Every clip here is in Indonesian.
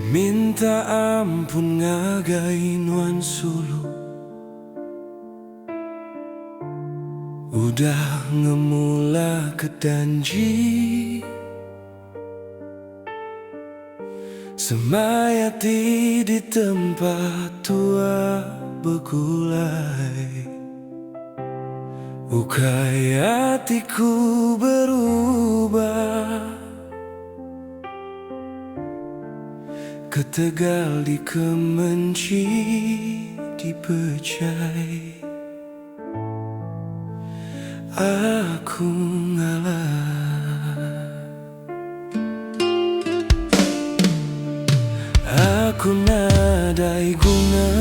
Minta ampun ngagain wan sulu, udah ngemula kedanji semayati di tempat tua begulai. Ukai hatiku berubah, ketegal di kemenci dipecai. Aku ngalah, aku nadai gunga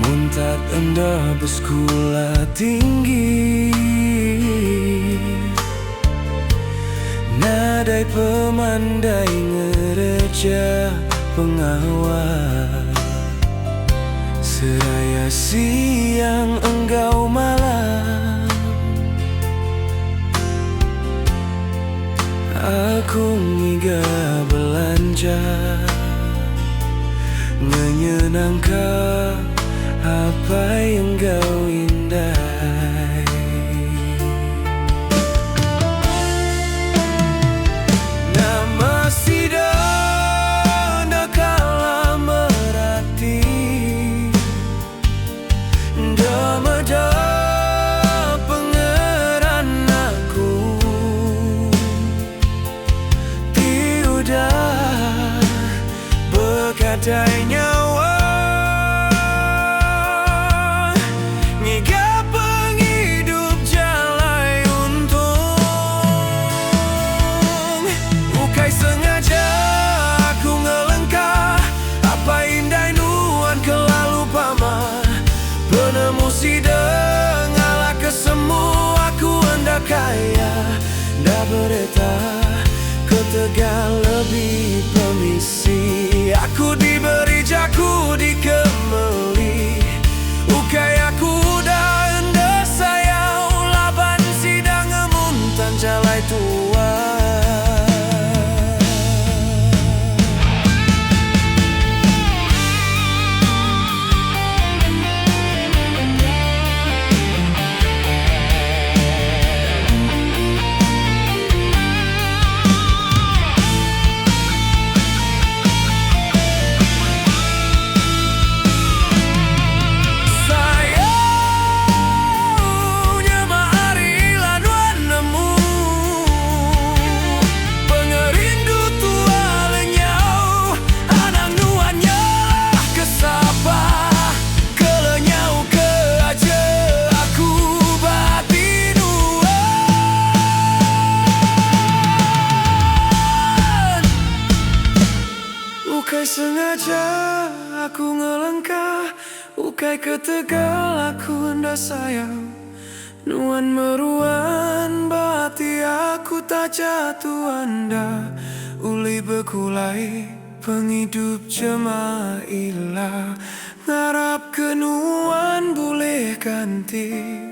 muntat endah bersekolah tinggi. Nadai pemandai ngereja pengawal, seraya siang enggau malam. Aku ngiga belanja, menyenangkan apa yang kau indai. Nama sidana kala merati, damada pengeran aku, tiudah berkadai nyawa. Kaya dah bereta ketegal lebih permisi. Aku diberi jaku di kemeli, ukai aku dah enda sayang laban sidang ngemuntan jalai tua. Ukai sengaja aku ngelangkah, ukai ketegal aku hendak sayang. Nuan meruan bati aku tak jatuh anda, uli bekulai penghidup jemailah. Ngarap kenuan boleh ganti